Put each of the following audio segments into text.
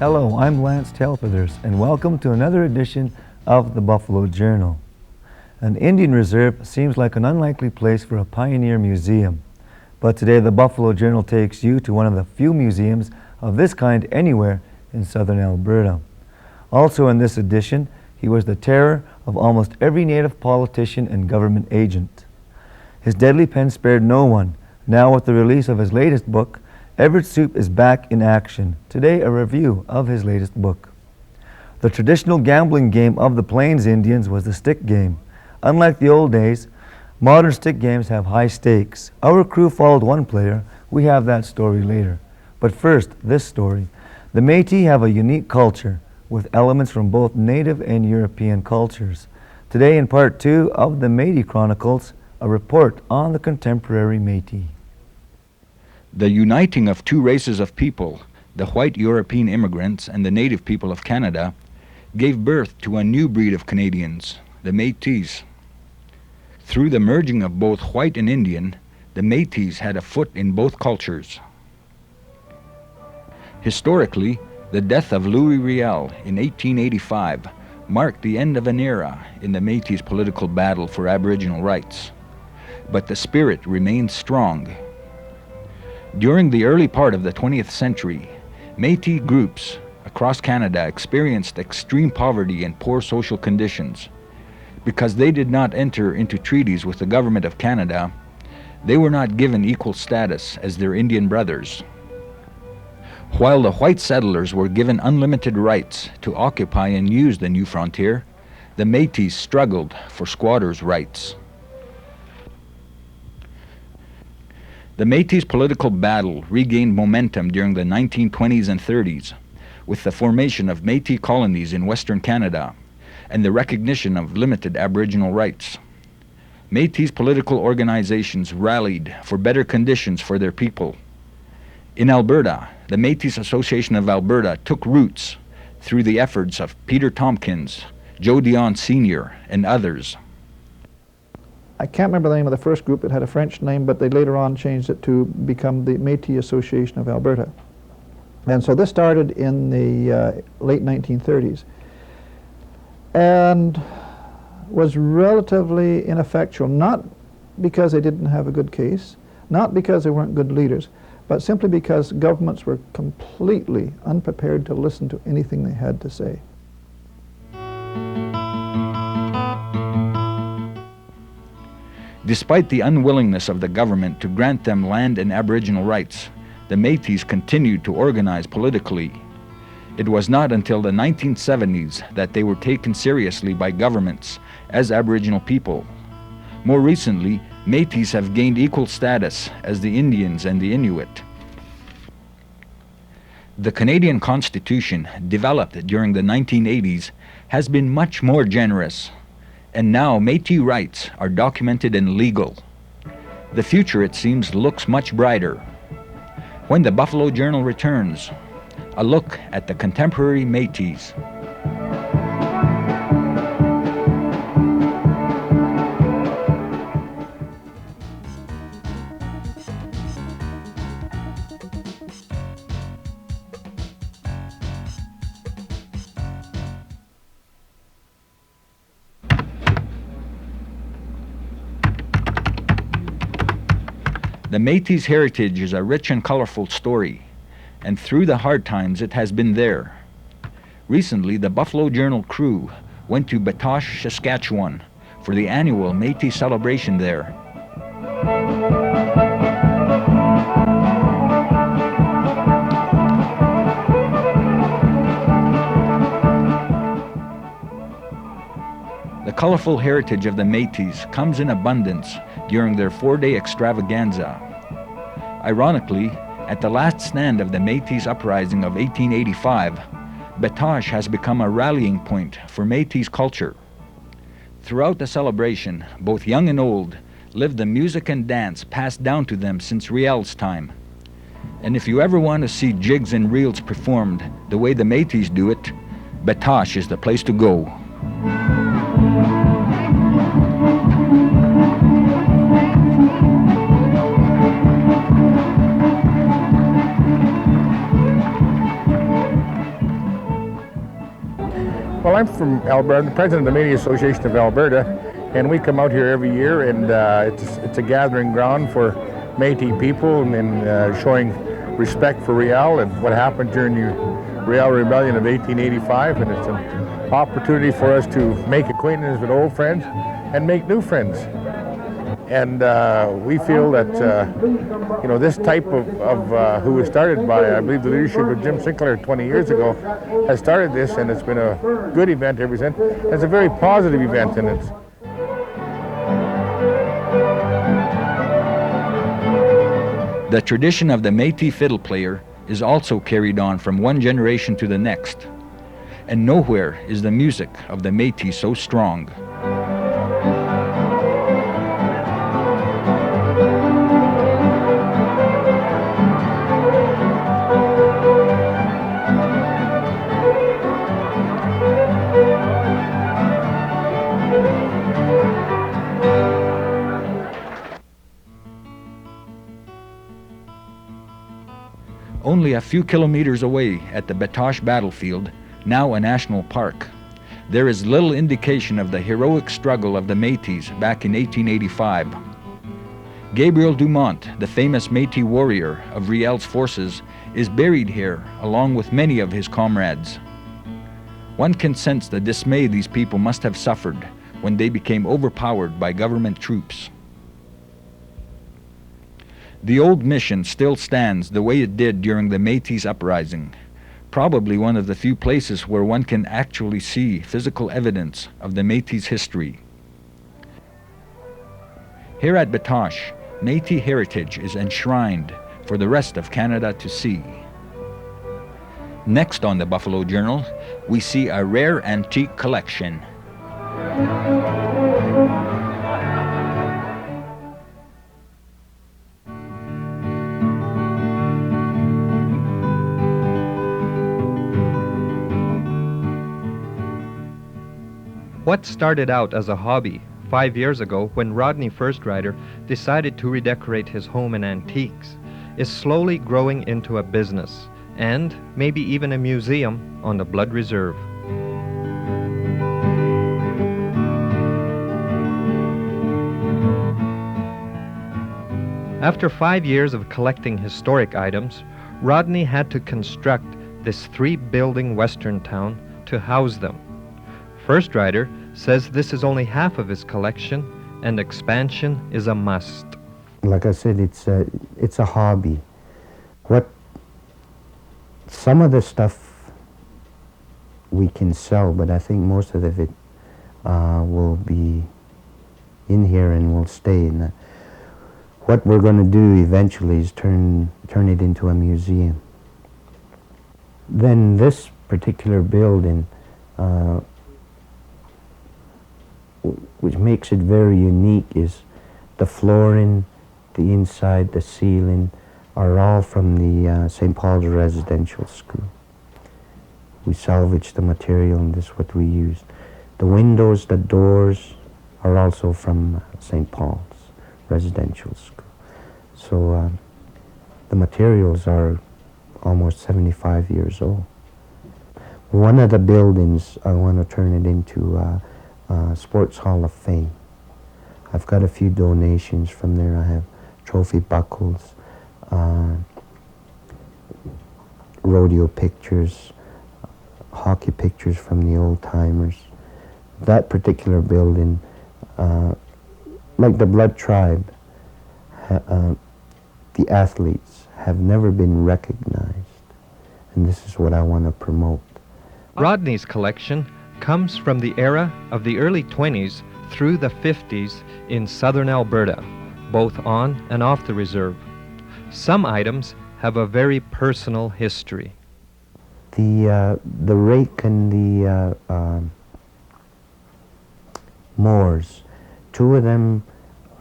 Hello, I'm Lance Telfethers, and welcome to another edition of the Buffalo Journal. An Indian reserve seems like an unlikely place for a pioneer museum, but today the Buffalo Journal takes you to one of the few museums of this kind anywhere in southern Alberta. Also in this edition, he was the terror of almost every native politician and government agent. His deadly pen spared no one. Now with the release of his latest book, Everett Soup is back in action. Today, a review of his latest book. The traditional gambling game of the Plains Indians was the stick game. Unlike the old days, modern stick games have high stakes. Our crew followed one player. We have that story later. But first, this story. The Métis have a unique culture with elements from both native and European cultures. Today, in part 2 of the Métis Chronicles, a report on the contemporary Métis. The uniting of two races of people, the white European immigrants and the native people of Canada, gave birth to a new breed of Canadians, the Métis. Through the merging of both white and Indian, the Métis had a foot in both cultures. Historically, the death of Louis Riel in 1885 marked the end of an era in the Métis political battle for Aboriginal rights. But the spirit remained strong. During the early part of the 20th century, Métis groups across Canada experienced extreme poverty and poor social conditions. Because they did not enter into treaties with the government of Canada, they were not given equal status as their Indian brothers. While the white settlers were given unlimited rights to occupy and use the new frontier, the Métis struggled for squatters' rights. The Métis political battle regained momentum during the 1920s and 30s with the formation of Métis colonies in Western Canada and the recognition of limited Aboriginal rights. Métis political organizations rallied for better conditions for their people. In Alberta, the Métis Association of Alberta took roots through the efforts of Peter Tompkins, Joe Dion Sr., and others. I can't remember the name of the first group. It had a French name, but they later on changed it to become the Métis Association of Alberta. And so this started in the late 1930s and was relatively ineffectual, not because they didn't have a good case, not because they weren't good leaders, but simply because governments were completely unprepared to listen to anything they had to say. Despite the unwillingness of the government to grant them land and Aboriginal rights, the Métis continued to organize politically. It was not until the 1970s that they were taken seriously by governments as Aboriginal people. More recently, Métis have gained equal status as the Indians and the Inuit. The Canadian Constitution, developed during the 1980s, has been much more generous. And now Métis rights are documented and legal. The future, it seems, looks much brighter. When the Buffalo Journal returns, a look at the contemporary Métis. The Métis heritage is a rich and colorful story, and through the hard times it has been there. Recently, the Buffalo Journal crew went to Batoche, Saskatchewan for the annual Métis celebration there. The colorful heritage of the Métis comes in abundance during their 4-day extravaganza. Ironically, at the last stand of the Métis uprising of 1885, Batoche has become a rallying point for Métis culture. Throughout the celebration, both young and old lived the music and dance passed down to them since Riel's time. And if you ever want to see jigs and reels performed the way the Métis do it, Batoche is the place to go. Well, I'm from Alberta. I'm the president of the Métis Association of Alberta, and we come out here every year, and it's a gathering ground for Métis people and showing respect for Riel and what happened during the Riel Rebellion of 1885, and it's an opportunity for us to make acquaintance with old friends and make new friends. And we feel that you know, this type of who was started by, I believe, the leadership of Jim Sinclair 20 years ago, has started this, and it's been a good event ever since. It's a very positive event, and it's The tradition of the Métis fiddle player is also carried on from one generation to the next, and nowhere is the music of the Métis so strong. Only a few kilometers away at the Batoche battlefield, now a national park, there is little indication of the heroic struggle of the Métis back in 1885. Gabriel Dumont, the famous Métis warrior of Riel's forces, is buried here along with many of his comrades. One can sense the dismay these people must have suffered when they became overpowered by government troops. The old mission still stands the way it did during the Métis uprising, probably one of the few places where one can actually see physical evidence of the Métis history. Here at Batoche, Matey heritage is enshrined for the rest of Canada to see. Next on the Buffalo Journal, we see a rare antique collection. What started out as a hobby 5 years ago when Rodney First Rider decided to redecorate his home in antiques is slowly growing into a business and maybe even a museum on the Blood Reserve. After 5 years of collecting historic items, Rodney had to construct this 3-building western town to house them. First Rider says this is only half of his collection and expansion is a must. Like I said, it's a hobby. Some of the stuff we can sell, but I think most of it will be in here and will stay. And what we're going to do eventually is turn it into a museum. Then this particular building, which makes it very unique, is the flooring, the inside, the ceiling are all from the St. Paul's Residential School. We salvaged the material and this is what we used. The windows, the doors are also from St. Paul's Residential School. So the materials are almost 75 years old. One of the buildings, I want to turn it into Sports Hall of Fame. I've got a few donations from there. I have trophy buckles, rodeo pictures, hockey pictures from the old timers. That particular building, like the Blood Tribe, the athletes have never been recognized, and this is what I want to promote. Rodney's collection comes from the era of the early 20s through the 50s in southern Alberta, both on and off the reserve. Some items have a very personal history. The rake and the Moors, two of them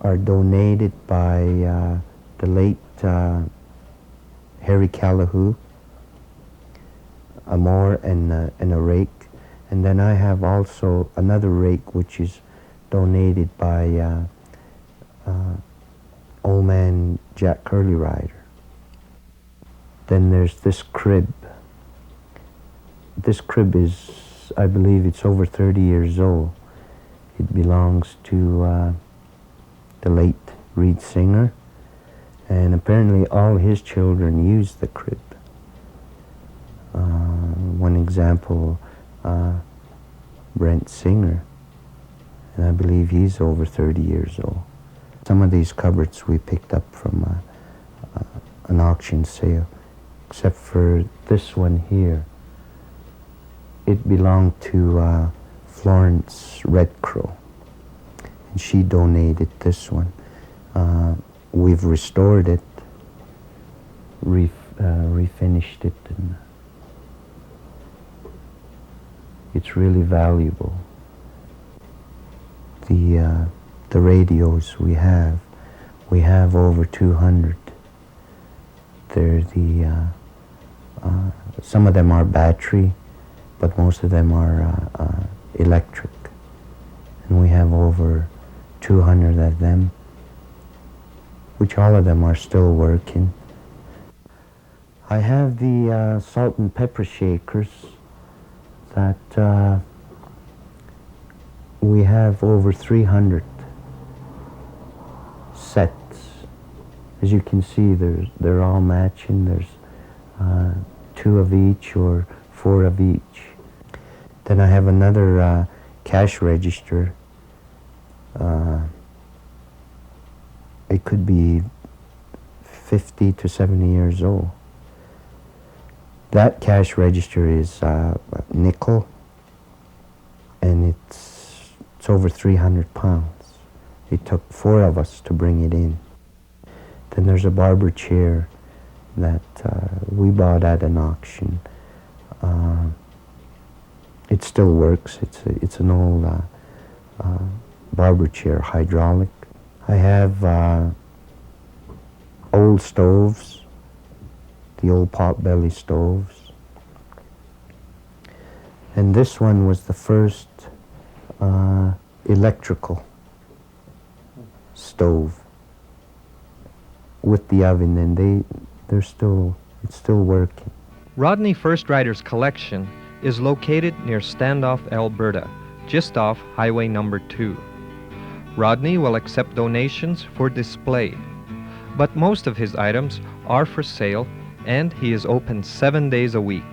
are donated by the late Harry Callahoo, a Moor and a rake. And then I have also another rake which is donated by old man Jack Curly Rider. Then there's this crib. This crib is I believe it's over 30 years old. It belongs to the late Reed Singer, and apparently all his children use the crib. One example, Brent Singer, and I believe he's over 30 years old. Some of these cupboards we picked up from an auction sale, except for this one here. It belonged to Florence Redcrow, and she donated this one. We've restored it, refinished it, and it's really valuable. The radios we have over 200. They're some of them are battery, but most of them are electric. And we have over 200 of them, which all of them are still working. I have the salt and pepper shakers that we have over 300 sets. As you can see, they're all matching. There's 2 of each or 4 of each. Then I have another cash register. It could be 50 to 70 years old. That cash register is nickel, and it's over 300 pounds. It took 4 of us to bring it in. Then there's a barber chair that we bought at an auction. It still works. It's an old barber chair, hydraulic. I have old stoves, the old pot-belly stoves. And this one was the first electrical stove with the oven, and it's still working. Rodney First Rider's collection is located near Standoff, Alberta, just off Highway number 2. Rodney will accept donations for display, but most of his items are for sale, and he is open 7 days a week.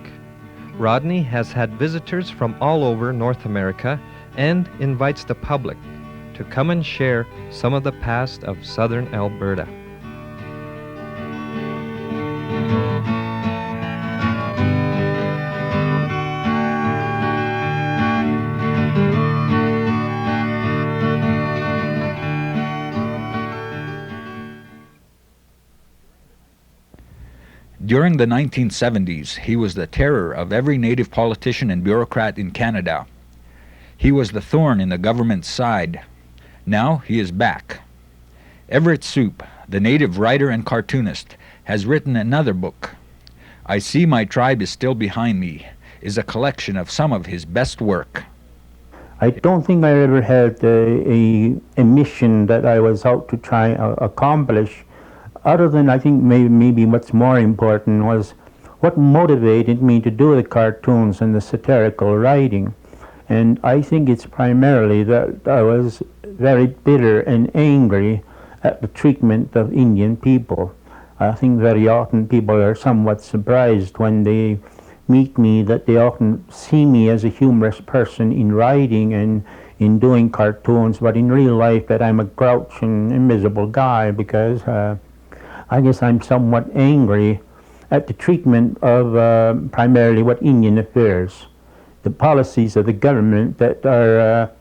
Rodney has had visitors from all over North America and invites the public to come and share some of the past of southern Alberta. During the 1970s, he was the terror of every native politician and bureaucrat in Canada. He was the thorn in the government's side. Now he is back. Everitt Soup, the native writer and cartoonist, has written another book. I See My Tribe Is Still Behind Me is a collection of some of his best work. I don't think I ever had a mission that I was out to try accomplish, other than I think maybe what's more important was what motivated me to do the cartoons and the satirical writing. And I think it's primarily that I was very bitter and angry at the treatment of Indian people. I think very often people are somewhat surprised when they meet me, that they often see me as a humorous person in writing and in doing cartoons, but in real life that I'm a grouching and miserable guy, because I guess I'm somewhat angry at the treatment of primarily what Indian affairs, the policies of the government that are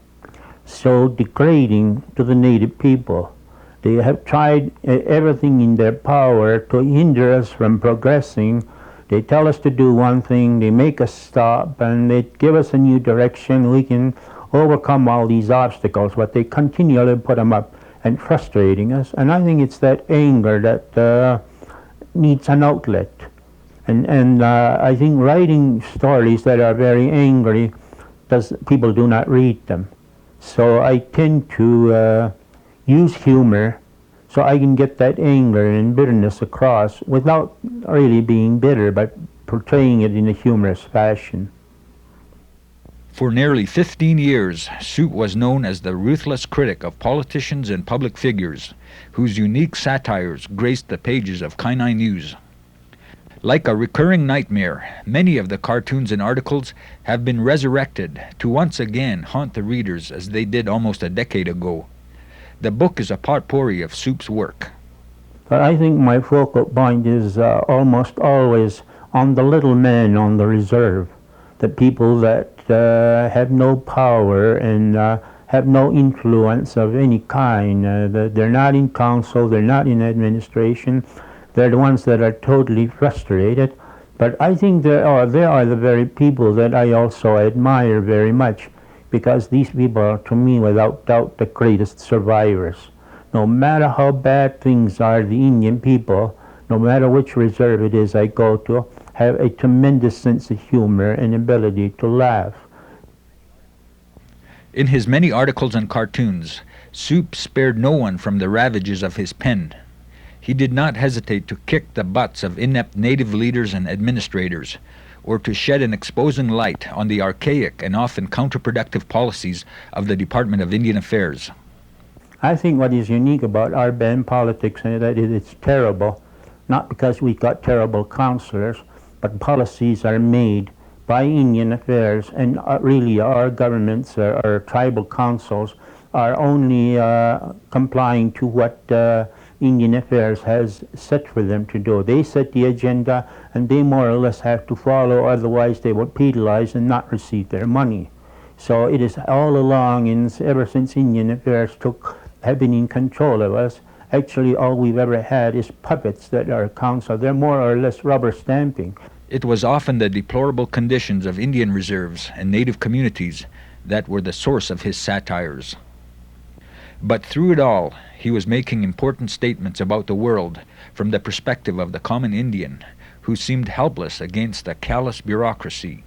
so degrading to the native people. They have tried everything in their power to hinder us from progressing. They tell us to do one thing, they make us stop, and they give us a new direction. We can overcome all these obstacles, but they continually put them up and frustrating us. And I think it's that anger that needs an outlet. And I think writing stories that are very angry, people do not read them. So I tend to use humor so I can get that anger and bitterness across without really being bitter, but portraying it in a humorous fashion. For nearly 15 years, Soup was known as the ruthless critic of politicians and public figures, whose unique satires graced the pages of Kainai News. Like a recurring nightmare, many of the cartoons and articles have been resurrected to once again haunt the readers as they did almost a decade ago. The book is a potpourri of Soup's work. But I think my focal point is almost always on the little men on the reserve, the people that have no power and have no influence of any kind. They're not in council, they're not in administration, they're the ones that are totally frustrated. But I think they are the very people that I also admire very much, because these people are, to me, without doubt, the greatest survivors. No matter how bad things are, the Indian people, no matter which reserve it is I go to, have a tremendous sense of humor and ability to laugh. In his many articles and cartoons, Soup spared no one from the ravages of his pen. He did not hesitate to kick the butts of inept native leaders and administrators, or to shed an exposing light on the archaic and often counterproductive policies of the Department of Indian Affairs. I think what is unique about our band politics is that it's terrible, not because we've got terrible counselors, but policies are made by Indian Affairs, and really our governments, our tribal councils, are only complying to what Indian Affairs has set for them to do. They set the agenda, and they more or less have to follow, otherwise they will penalize and not receive their money. So it is all along, ever since Indian Affairs have been in control of us, actually all we've ever had is puppets that are council. They're more or less rubber stamping. It was often the deplorable conditions of Indian reserves and native communities that were the source of his satires. But through it all, he was making important statements about the world from the perspective of the common Indian, who seemed helpless against a callous bureaucracy.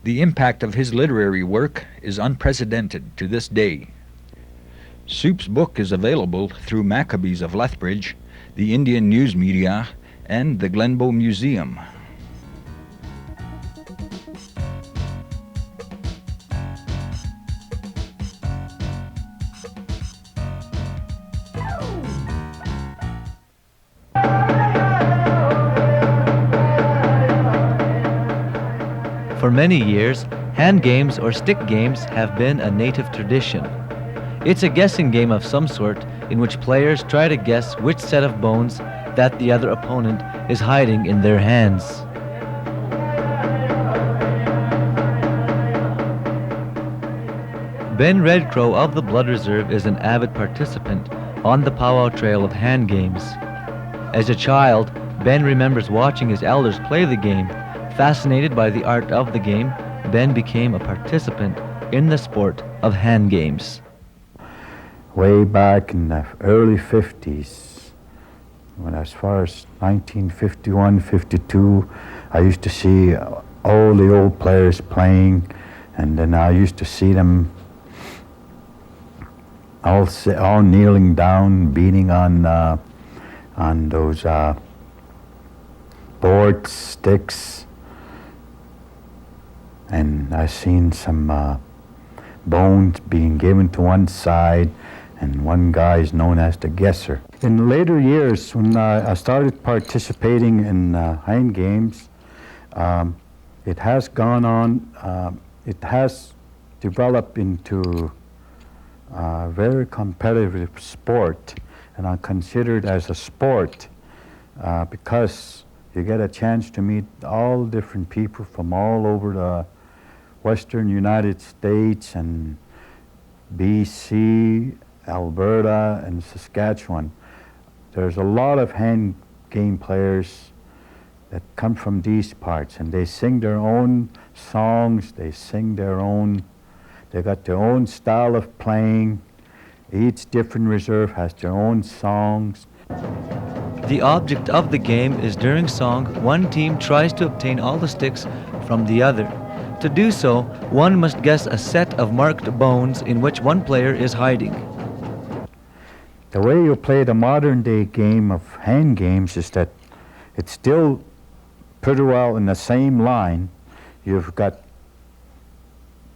The impact of his literary work is unprecedented to this day. Soup's book is available through Maccabees of Lethbridge, the Indian News Media, and the Glenbow Museum. For many years, hand games or stick games have been a native tradition. It's a guessing game of some sort in which players try to guess which set of bones that the other opponent is hiding in their hands. Ben Red Crow of the Blood Reserve is an avid participant on the powwow trail of hand games. As a child, Ben remembers watching his elders play the game. Fascinated by the art of the game, Ben became a participant in the sport of hand games. Way back in the early 50s, when as far as 1951, 52, I used to see all the old players playing, and then I used to see them all kneeling down, beating on those boards, sticks. And I've seen some bones being given to one side, and one guy is known as the guesser. In later years, when I started participating in hand games, it has gone on, it has developed into a very competitive sport, and I consider it as a sport because you get a chance to meet all different people from all over the Western United States and BC, Alberta, and Saskatchewan. There's a lot of hand game players that come from these parts, and they sing their own songs, they got their own style of playing. Each different reserve has their own songs. The object of the game is during song, one team tries to obtain all the sticks from the other. To do so, one must guess a set of marked bones in which one player is hiding. The way you play the modern day game of hand games is that it's still pretty well in the same line. You've got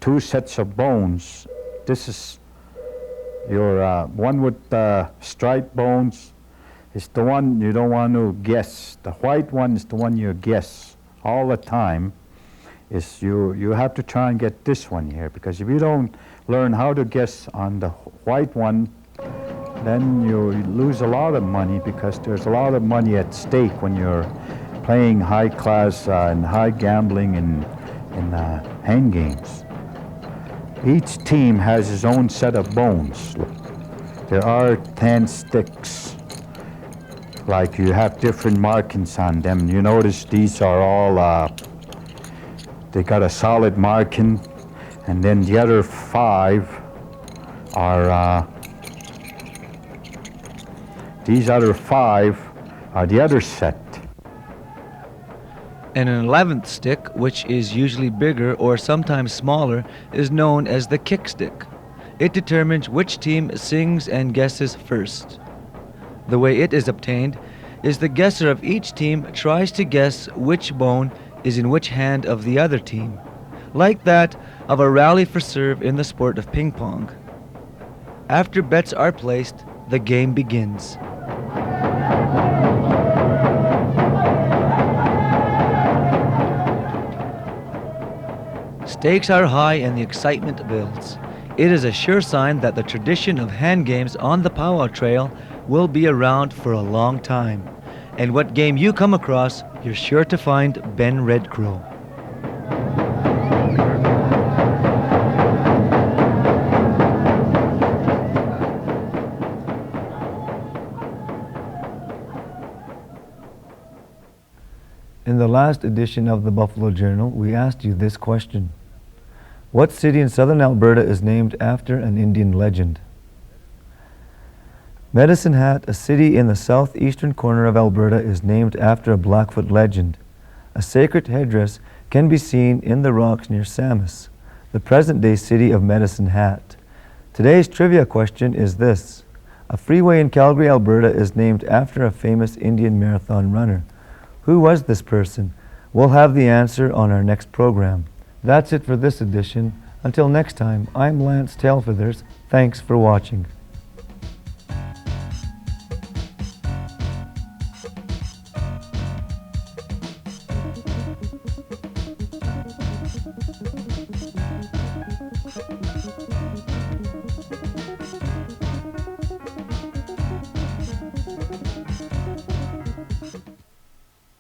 two sets of bones. This is your one with striped bones is the one you don't want to guess. The white one is the one you guess all the time. Is you have to try and get this one here, because if you don't learn how to guess on the white one, then you lose a lot of money, because there's a lot of money at stake when you're playing high class and high gambling in hand games. Each team has its own set of bones. There are 10 sticks. Like, you have different markings on them. You notice these are all, they got a solid marking, and then the other 5 are, these other 5 are the other set. And an 11th stick, which is usually bigger or sometimes smaller, is known as the kick stick. It determines which team sings and guesses first. The way it is obtained is the guesser of each team tries to guess which bone is in which hand of the other team, like that of a rally for serve in the sport of ping pong. After bets are placed, the game begins. Stakes are high and the excitement builds. It is a sure sign that the tradition of hand games on the powwow trail will be around for a long time. And what game you come across, you're sure to find Ben Red Crow. In the last edition of the Buffalo Journal, we asked you this question. What city in southern Alberta is named after an Indian legend? Medicine Hat, a city in the southeastern corner of Alberta, is named after a Blackfoot legend. A sacred headdress can be seen in the rocks near Samus, the present-day city of Medicine Hat. Today's trivia question is this. A freeway in Calgary, Alberta is named after a famous Indian marathon runner. Who was this person? We'll have the answer on our next program. That's it for this edition. Until next time, I'm Lance Tailfeathers. Thanks for watching.